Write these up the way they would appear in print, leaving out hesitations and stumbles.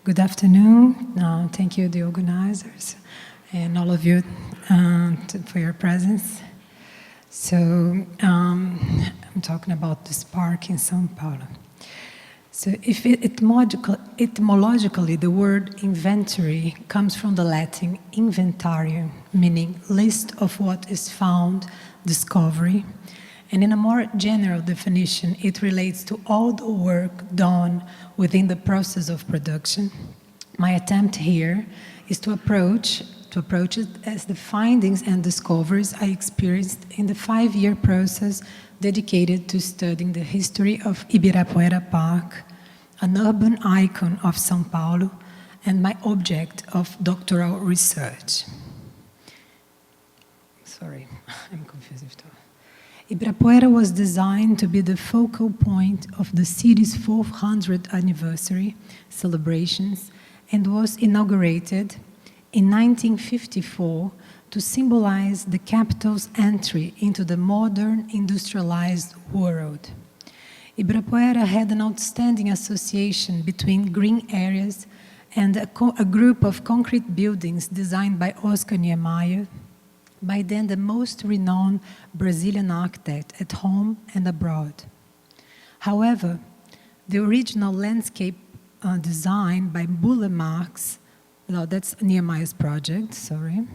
Good afternoon. Thank you, the organizers, and all of you for your presence. So I'm talking about this park in São Paulo. So if etymologically, the word inventory comes from the Latin inventarium, meaning list of what is found, discovery. And in a more general definition, it relates to all the work done within the process of production. My attempt here is to approach it as the findings and discoveries I experienced in the 5-year process dedicated to studying the history of Ibirapuera Park, an urban icon of São Paulo, and my object of doctoral research. Sorry, I'm confused. Ibirapuera was designed to be the focal point of the city's 400th anniversary celebrations and was inaugurated in 1954 to symbolize the capital's entry into the modern industrialized world. Ibirapuera had an outstanding association between green areas and a group of concrete buildings designed by Oscar Niemeyer, by then the most renowned Brazilian architect at home and abroad. However, the original landscape design by Bulle Marx, no, that's Niemeyer's project, sorry,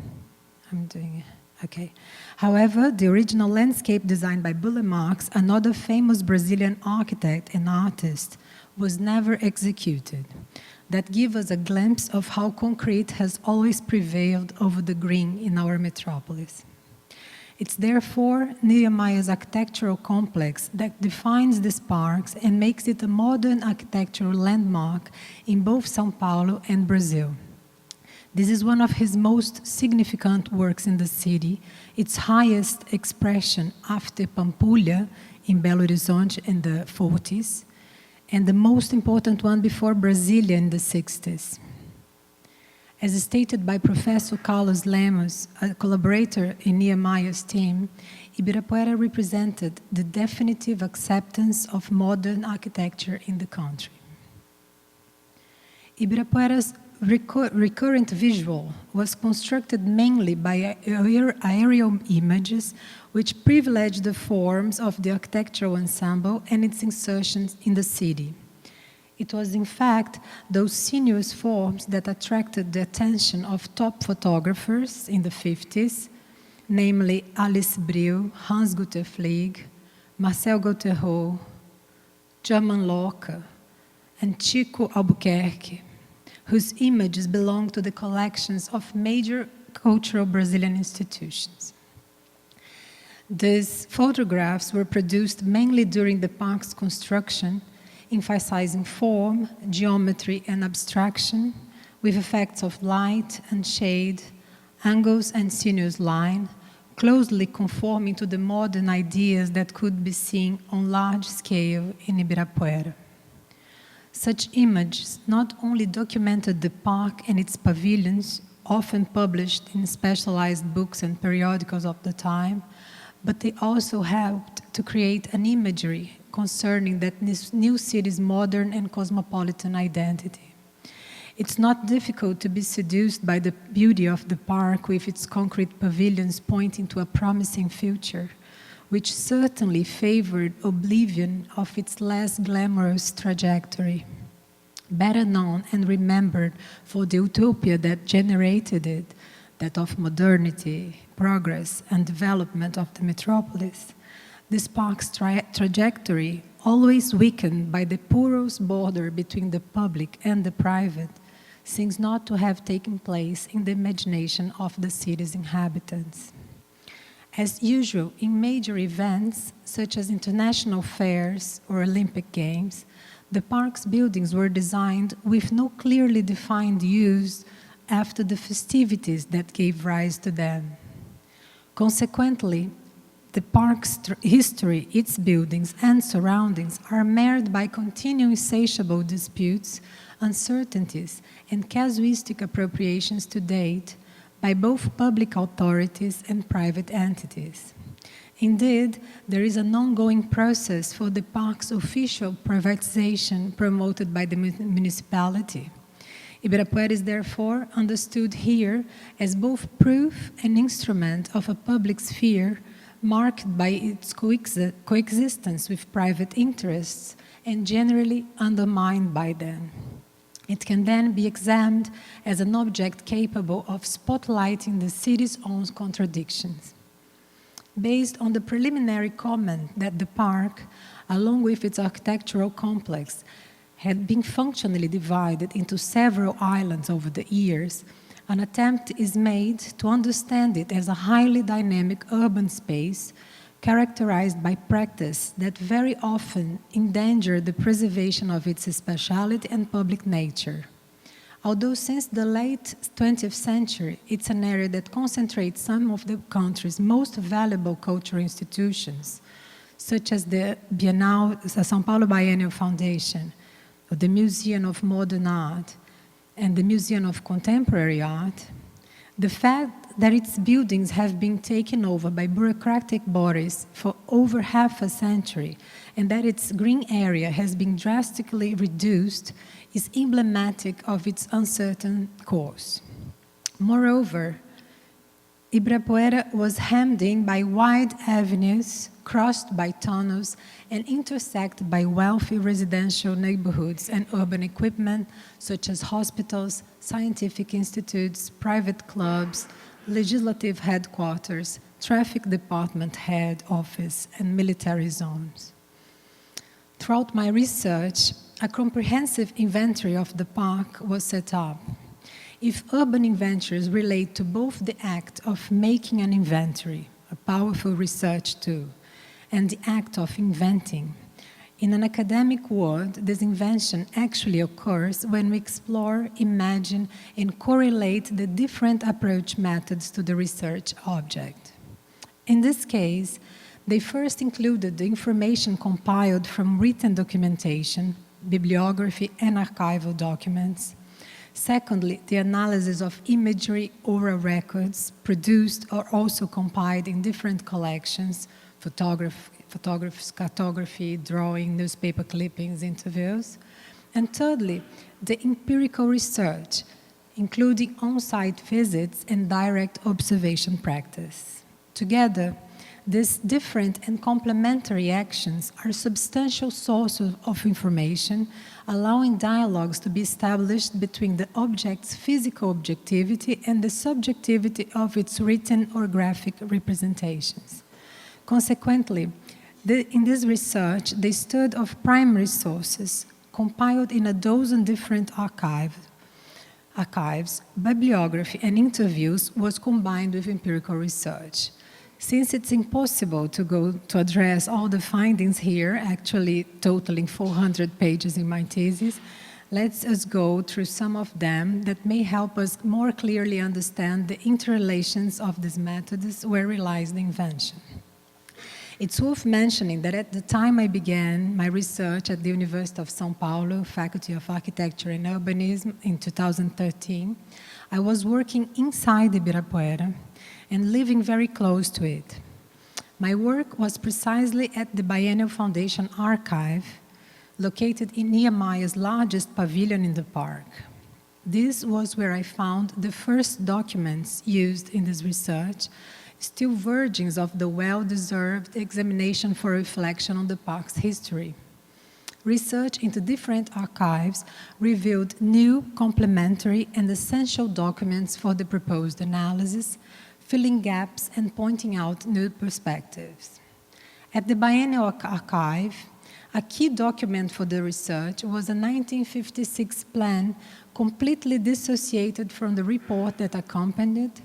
I'm doing it, okay. However, the original landscape design by Bulle Marx, another famous Brazilian architect and artist, was never executed. That gives us a glimpse of how concrete has always prevailed over the green in our metropolis. It's therefore Niemeyer's architectural complex that defines these parks and makes it a modern architectural landmark in both São Paulo and Brazil. This is one of his most significant works in the city, its highest expression after Pampulha in Belo Horizonte in the 40s, and the most important one before Brasilia in the 60s. As stated by Professor Carlos Lemos, a collaborator in Niemeyer's team, Ibirapuera represented the definitive acceptance of modern architecture in the country. Ibirapuera's recurrent visual was constructed mainly by aerial images which privileged the forms of the architectural ensemble and its insertions in the city. It was, in fact, those sinuous forms that attracted the attention of top photographers in the 50s, namely Alice Brill, Hans-Gutter Flieg, Marcel Gauthieron, German Locke, and Chico Albuquerque, whose images belong to the collections of major cultural Brazilian institutions. These photographs were produced mainly during the park's construction, emphasizing form, geometry, and abstraction, with effects of light and shade, angles and sinuous line, closely conforming to the modern ideas that could be seen on large scale in Ibirapuera. Such images not only documented the park and its pavilions, often published in specialized books and periodicals of the time, but they also helped to create an imagery concerning that new city's modern and cosmopolitan identity. It's not difficult to be seduced by the beauty of the park with its concrete pavilions pointing to a promising future, which certainly favored oblivion of its less glamorous trajectory. Better known and remembered for the utopia that generated it, that of modernity, progress, and development of the metropolis, this park's trajectory, always weakened by the porous border between the public and the private, seems not to have taken place in the imagination of the city's inhabitants. As usual, in major events, such as international fairs or Olympic Games, the park's buildings were designed with no clearly defined use after the festivities that gave rise to them. Consequently, the park's history, its buildings, and surroundings are marred by continuing insatiable disputes, uncertainties, and casuistic appropriations to date by both public authorities and private entities. Indeed, there is an ongoing process for the park's official privatization promoted by the municipality. Ibirapuera is therefore understood here as both proof and instrument of a public sphere marked by its coexistence with private interests and generally undermined by them. It can then be examined as an object capable of spotlighting the city's own contradictions. Based on the preliminary comment that the park, along with its architectural complex, had been functionally divided into several islands over the years, an attempt is made to understand it as a highly dynamic urban space characterized by practice that very often endanger the preservation of its speciality and public nature. Although since the late 20th century, it's an area that concentrates some of the country's most valuable cultural institutions, such as the São Paulo Biennial Foundation, the Museum of Modern Art, and the Museum of Contemporary Art, the fact that its buildings have been taken over by bureaucratic bodies for over half a century and that its green area has been drastically reduced is emblematic of its uncertain course. Moreover, Ibirapuera was hemmed in by wide avenues, crossed by tunnels, and intersected by wealthy residential neighborhoods and urban equipment such as hospitals, scientific institutes, private clubs, legislative headquarters, traffic department head office, and military zones. Throughout my research, a comprehensive inventory of the park was set up. If urban inventors relate to both the act of making an inventory, a powerful research tool, and the act of inventing, in an academic world, this invention actually occurs when we explore, imagine, and correlate the different approach methods to the research object. In this case, they first included the information compiled from written documentation, bibliography, and archival documents. Secondly, the analysis of imagery, oral records, produced or also compiled in different collections, photographs, cartography, drawing, newspaper clippings, interviews. And thirdly, the empirical research, including on-site visits and direct observation practice. Together, these different and complementary actions are substantial sources of information, allowing dialogues to be established between the object's physical objectivity and the subjectivity of its written or graphic representations. Consequently, in this research, the study of primary sources, compiled in a dozen different archives, bibliography, and interviews, was combined with empirical research. Since it's impossible to address all the findings here, actually totaling 400 pages in my thesis, let's us go through some of them that may help us more clearly understand the interrelations of these methods where relies the invention. It's worth mentioning that at the time I began my research at the University of São Paulo, Faculty of Architecture and Urbanism in 2013, I was working inside Ibirapuera and living very close to it. My work was precisely at the Biennial Foundation archive, located in Nehemiah's largest pavilion in the park. This was where I found the first documents used in this research, still virgins of the well-deserved examination for reflection on the park's history. Research into different archives revealed new, complementary, and essential documents for the proposed analysis, filling gaps and pointing out new perspectives. At the Biennial Archive, a key document for the research was a 1956 plan completely dissociated from the report that accompanied it,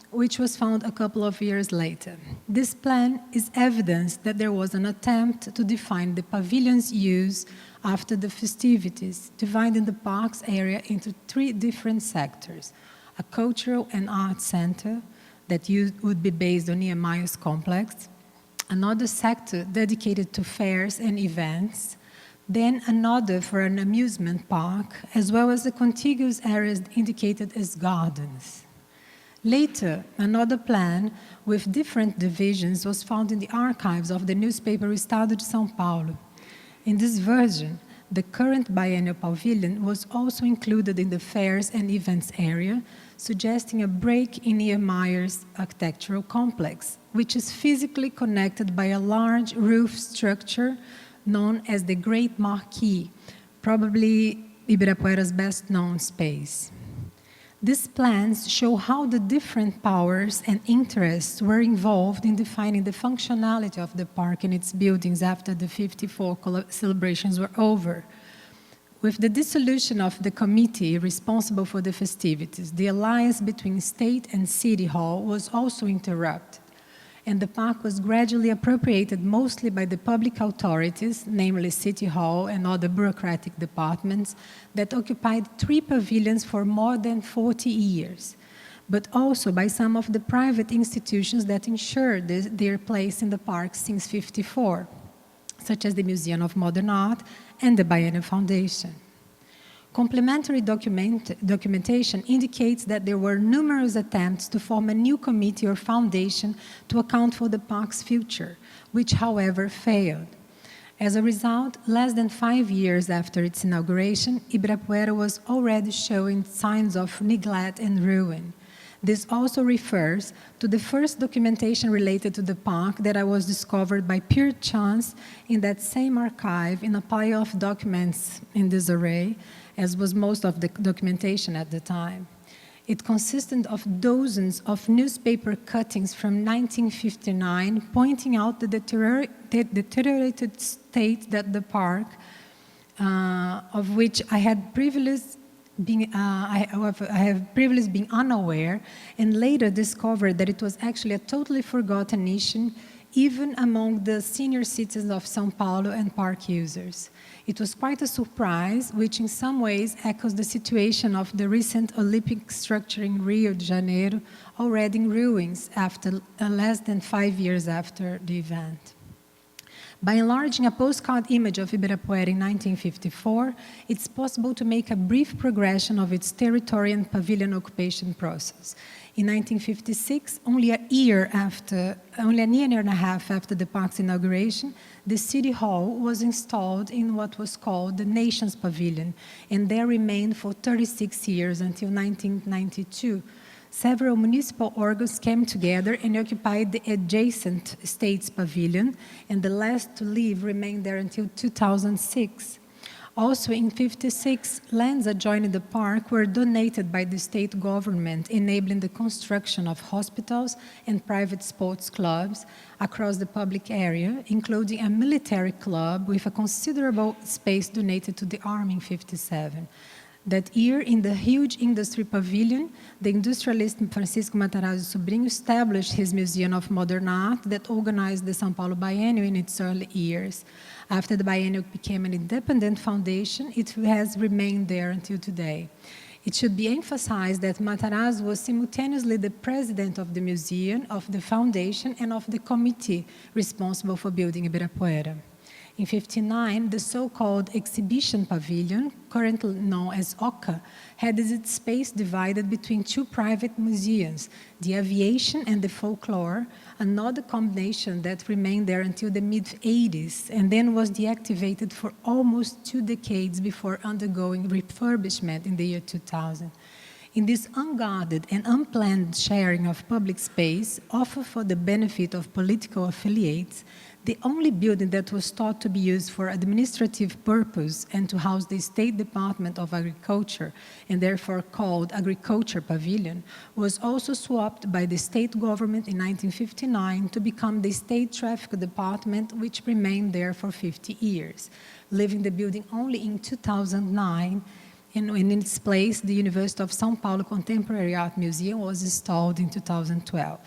which was found a couple of years later. This plan is evidence that there was an attempt to define the pavilion's use after the festivities, dividing the park's area into three different sectors: a cultural and art center that would be based on Nehemiah's complex, another sector dedicated to fairs and events, then another for an amusement park, as well as the contiguous areas indicated as gardens. Later, another plan with different divisions was found in the archives of the newspaper Estado de São Paulo. In this version, the current biennial pavilion was also included in the fairs and events area, suggesting a break in Niemeyer's architectural complex, which is physically connected by a large roof structure known as the Great Marquee, probably Ibirapuera's best-known space. These plans show how the different powers and interests were involved in defining the functionality of the park and its buildings after the 54 celebrations were over. With the dissolution of the committee responsible for the festivities, the alliance between state and city hall was also interrupted, and the park was gradually appropriated mostly by the public authorities, namely City Hall and other bureaucratic departments, that occupied 3 pavilions for more than 40 years, but also by some of the private institutions that ensured their place in the park since '54, such as the Museum of Modern Art and the Biennial Foundation. Complementary documentation indicates that there were numerous attempts to form a new committee or foundation to account for the park's future, which, however, failed. As a result, less than 5 years after its inauguration, Ibirapuera was already showing signs of neglect and ruin. This also refers to the first documentation related to the park that was discovered by pure chance in that same archive in a pile of documents in disarray, as was most of the documentation at the time. It consisted of dozens of newspaper cuttings from 1959 pointing out the deteriorated state that the park, of which I have previously been unaware, and later discovered that it was actually a totally forgotten issue, even among the senior citizens of São Paulo and park users. It was quite a surprise, which in some ways echoes the situation of the recent Olympic structure in Rio de Janeiro, already in ruins after less than 5 years after the event. By enlarging a postcard image of Ibirapuera in 1954, it's possible to make a brief progression of its territory and pavilion occupation process. In 1956, only a year and a half after the park's inauguration, the City Hall was installed in what was called the Nations Pavilion, and there remained for 36 years until 1992. Several municipal organs came together and occupied the adjacent States Pavilion, and the last to leave remained there until 2006. Also in '56, lands adjoining the park were donated by the state government, enabling the construction of hospitals and private sports clubs across the public area, including a military club with a considerable space donated to the Army in '57. That year, in the huge industry pavilion, the industrialist Francisco Matarazzo Sobrinho established his Museum of Modern Art that organized the São Paulo Biennial in its early years. After the biennial became an independent foundation, it has remained there until today. It should be emphasized that Matarazzo was simultaneously the president of the museum, of the foundation, and of the committee responsible for building Ibirapuera. In '59, the so-called Exhibition Pavilion, currently known as OCA, had its space divided between 2 private museums, the Aviation and the Folklore, another combination that remained there until the mid-'80s and then was deactivated for almost 2 decades before undergoing refurbishment in the year 2000. In this unguarded and unplanned sharing of public space, offered for the benefit of political affiliates, the only building that was thought to be used for administrative purpose and to house the State Department of Agriculture, and therefore called Agriculture Pavilion, was also swapped by the state government in 1959 to become the State Traffic Department, which remained there for 50 years, leaving the building only in 2009, and in its place, the University of São Paulo Contemporary Art Museum was installed in 2012.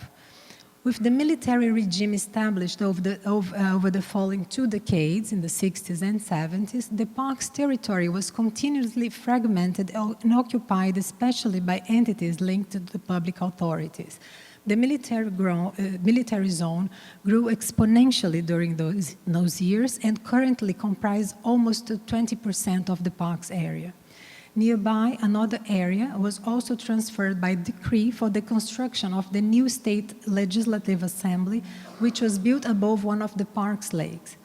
With the military regime established over the following 2 decades, in the 60s and 70s, the park's territory was continuously fragmented and occupied especially by entities linked to the public authorities. The military zone grew exponentially during those years and currently comprises almost 20% of the park's area. Nearby, another area was also transferred by decree for the construction of the new State Legislative Assembly, which was built above one of the park's lakes.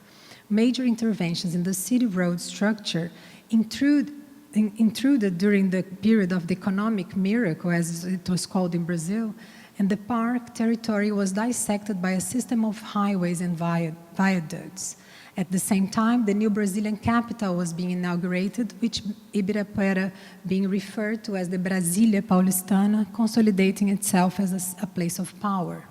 major interventions in the city road structure intruded during the period of the economic miracle, as it was called in Brazil, and the park territory was dissected by a system of highways and viaducts. At the same time, the new Brazilian capital was being inaugurated, which Ibirapuera being referred to as the Brasília Paulistana, consolidating itself as a place of power.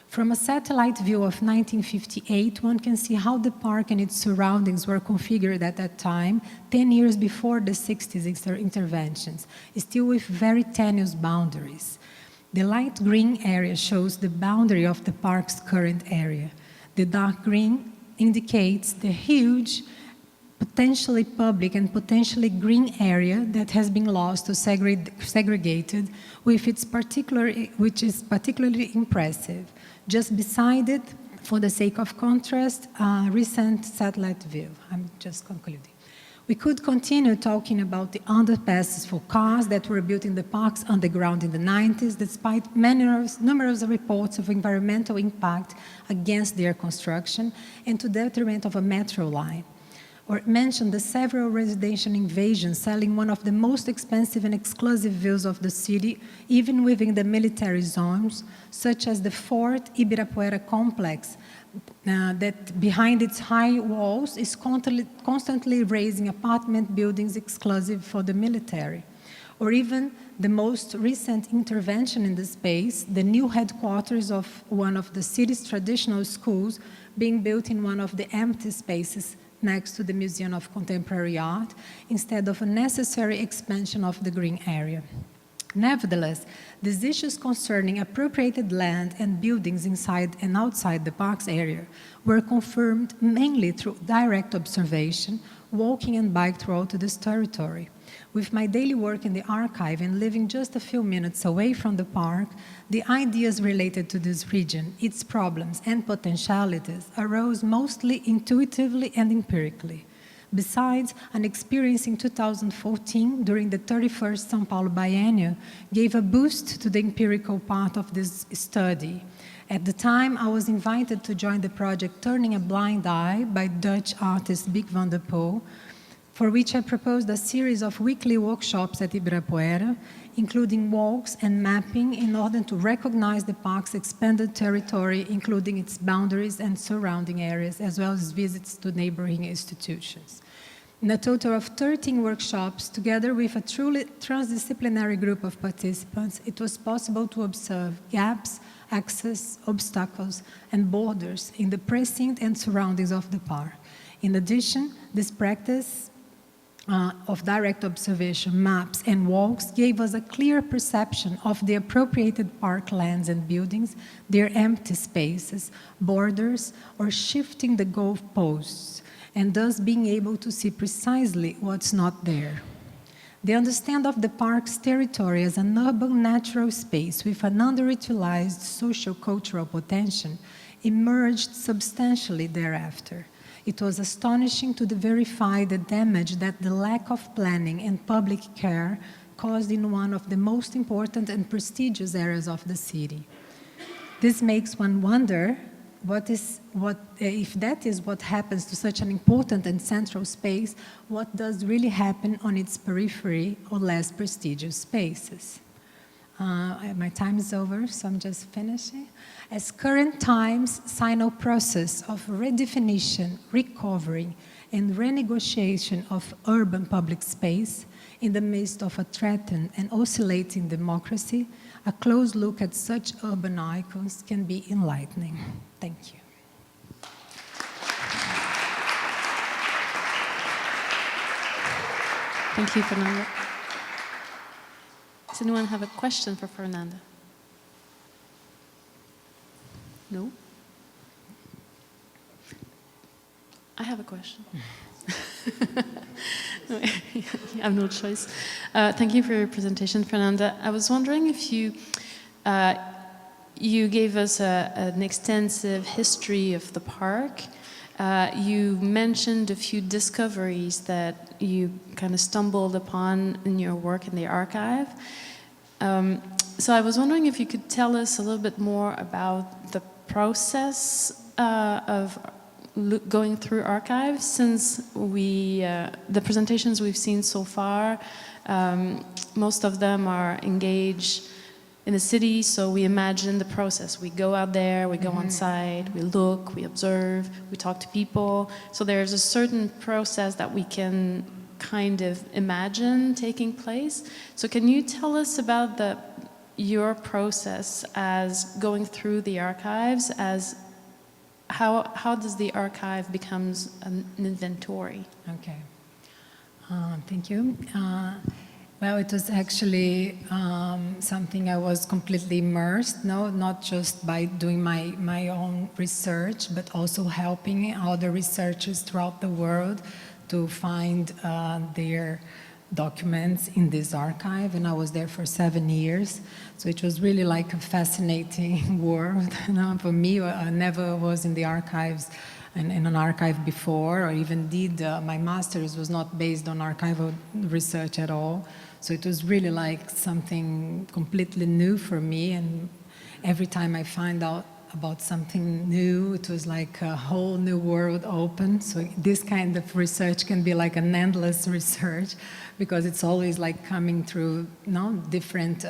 From a satellite view of 1958, one can see how the park and its surroundings were configured at that time, 10 years before the 60s interventions, still with very tenuous boundaries. The light green area shows the boundary of the park's current area. The dark green indicates the huge, potentially public and potentially green area that has been lost or segregated, which is particularly impressive. Just beside it, for the sake of contrast, a recent satellite view. I'm just concluding. We could continue talking about the underpasses for cars that were built in the park's underground in the 90s, despite numerous reports of environmental impact against their construction and to the detriment of a metro line. Or mention the several residential invasions selling one of the most expensive and exclusive views of the city, even within the military zones, such as the Fort Ibirapuera complex, that behind its high walls is constantly raising apartment buildings exclusive for the military. Or even the most recent intervention in the space, the new headquarters of one of the city's traditional schools being built in one of the empty spaces next to the Museum of Contemporary Art, instead of a necessary expansion of the green area. Nevertheless, these issues concerning appropriated land and buildings inside and outside the park's area were confirmed mainly through direct observation, walking and bike throughout this territory. With my daily work in the archive and living just a few minutes away from the park, the ideas related to this region, its problems and potentialities arose mostly intuitively and empirically. Besides, an experience in 2014 during the 31st São Paulo Biennial gave a boost to the empirical part of this study. At the time, I was invited to join the project Turning a Blind Eye by Dutch artist Bic van der Poel, for which I proposed a series of weekly workshops at Ibirapuera, including walks and mapping in order to recognize the park's expanded territory, including its boundaries and surrounding areas, as well as visits to neighboring institutions. In a total of 13 workshops, together with a truly transdisciplinary group of participants, it was possible to observe gaps, access, obstacles, and borders in the precinct and surroundings of the park. In addition, this practice of direct observation, maps, and walks gave us a clear perception of the appropriated park lands and buildings, their empty spaces, borders, or shifting the goalposts, and thus being able to see precisely what's not there. The understanding of the park's territory as an urban natural space with an underutilized social-cultural potential emerged substantially thereafter. It was astonishing to verify the damage that the lack of planning and public care caused in one of the most important and prestigious areas of the city. This makes one wonder if that is what happens to such an important and central space, what does really happen on its periphery or less prestigious spaces? My time is over, so I'm just finishing. As current times sign a process of redefinition, recovery, and renegotiation of urban public space in the midst of a threatened and oscillating democracy, a close look at such urban icons can be enlightening. Thank you. Thank you, Fernanda. Does anyone have a question for Fernanda? No? I have a question. I have no choice. Thank you for your presentation, Fernanda. I was wondering if you gave us an extensive history of the park. You mentioned a few discoveries that you kind of stumbled upon in your work in the archive. So I was wondering if you could tell us a little bit more about the process of going through archives, since the presentations we've seen so far, most of them are engaged in the city, so we imagine the process. We go out there, we go on site, we look, we observe, we talk to people. So there's a certain process that we can kind of imagine taking place. So can you tell us about your process as going through the archives, as how does the archive becomes an inventory? Okay. Thank you. Well, it was actually something I was completely immersed, not just by doing my own research, but also helping other researchers throughout the world to find their documents in this archive, and I was there for 7 years. So it was really like a fascinating world. For me, I never was in the archives, in an archive before, or even did my master's was not based on archival research at all. So it was really like something completely new for me, and every time I find out about something new, it was like a whole new world open. So this kind of research can be like an endless research, because it's always like coming through different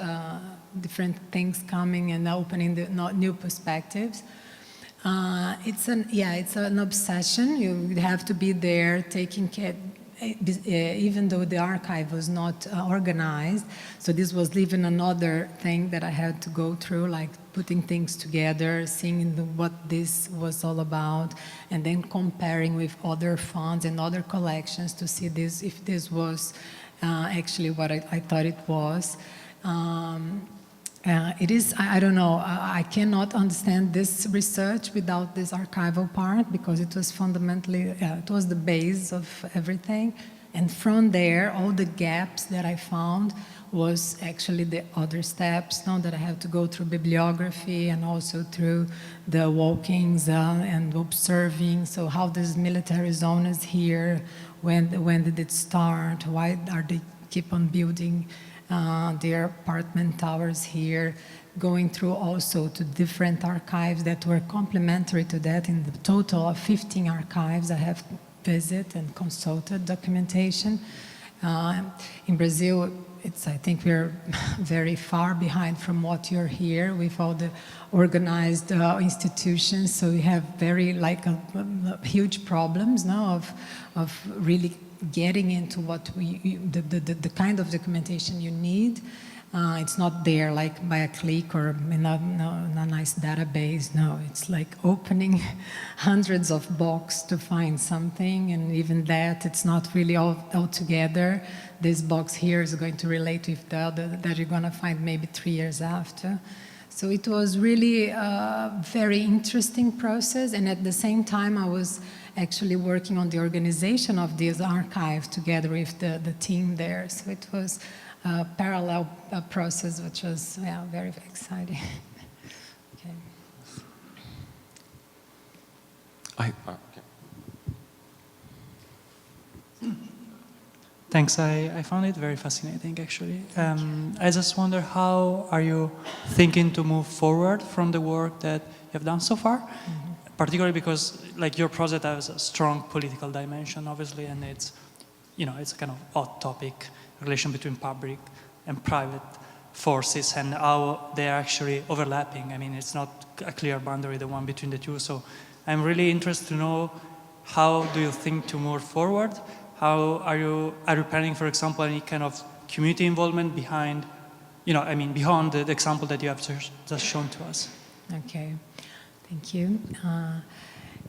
things coming and opening the new perspectives. It's an obsession. You have to be there taking care, even though the archive was not organized. So this was even another thing that I had to go through, like putting things together, seeing what this was all about, and then comparing with other funds and other collections to see if this was actually what I thought it was. It is, I don't know, I cannot understand this research without this archival part, because it was fundamentally, it was the base of everything. And from there, all the gaps that I found was actually the other steps that I have to go through bibliography and also through the walkings and observing. So how this military zone is here, when did it start, why are they keep on building their apartment towers here, going through also to different archives that were complementary to that. In the total of 15 archives I have visited and consulted documentation. In Brazil, I think we're very far behind from what you're here with all the organized institutions. So we have very huge problems now of really getting into what the kind of documentation you need. It's not there like by a click or in a nice database. No, it's like opening hundreds of books to find something, and even that, it's not really all together. This box here is going to relate with the other that you're going to find maybe 3 years after. So it was really a very interesting process, and at the same time I was actually working on the organization of this archive together with the team there. So it was a parallel process, which was very exciting. Okay. Thanks. I found it very fascinating, actually. I just wonder, how are you thinking to move forward from the work that you have done so far? Mm-hmm. Particularly because, like, your project has a strong political dimension, obviously, and it's a kind of hot topic, relation between public and private forces and how they're actually overlapping. I mean, it's not a clear boundary, the one between the two. So I'm really interested to know, how do you think to move forward? How are you planning, for example, any kind of community involvement behind, beyond the example that you have just shown to us? Okay, thank you.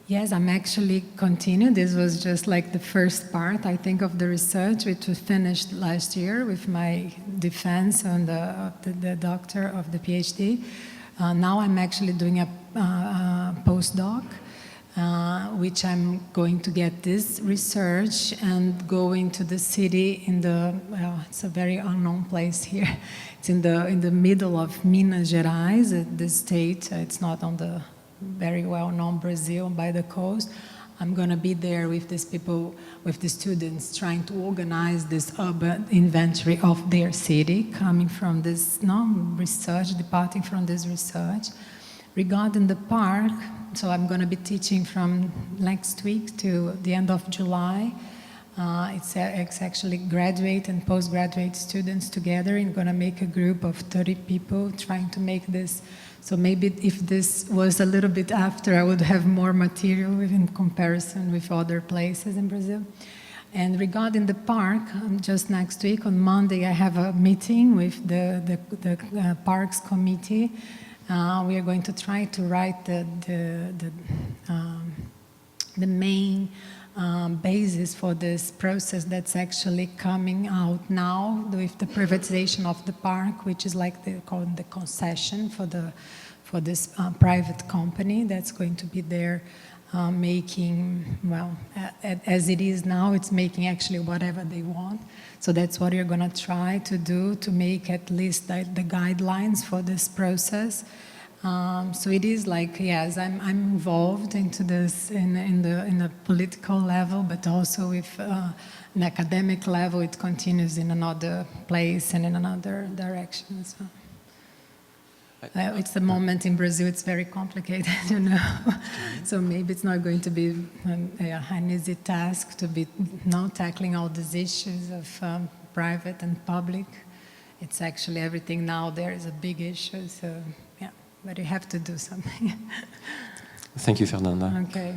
Yes, I'm actually continuing. This was just like the first part, I think, of the research, which was finished last year with my defense on the doctor of the PhD. Now I'm actually doing a postdoc, which I'm going to get this research and go into the city it's a very unknown place here. It's in the middle of Minas Gerais, the state. It's not on the very well-known Brazil by the coast. I'm going to be there with these people, with the students, trying to organize this urban inventory of their city, coming from this research, departing from this research. Regarding the park, so I'm going to be teaching from next week to the end of July. It's actually graduate and postgraduate students together, and going to make a group of 30 people trying to make this. So maybe if this was a little bit after, I would have more material in comparison with other places in Brazil. And regarding the park, just next week on Monday, I have a meeting with the Parks Committee. We are going to try to write the main basis for this process that's actually coming out now with the privatization of the park, which is like called the concession for this private company that's going to be there making, well, as it is now, it's making actually whatever they want. So that's what you're going to try to do to make at least the guidelines for this process. So it is like, yes, I'm involved into this in a political level, but also with an academic level, it continues in another place and in another direction. So. It's the moment in Brazil, it's very complicated, you know. So maybe it's not going to be an easy task to be now tackling all these issues of private and public. It's actually everything now there is a big issue, so yeah, but you have to do something. Thank you, Fernanda. Okay.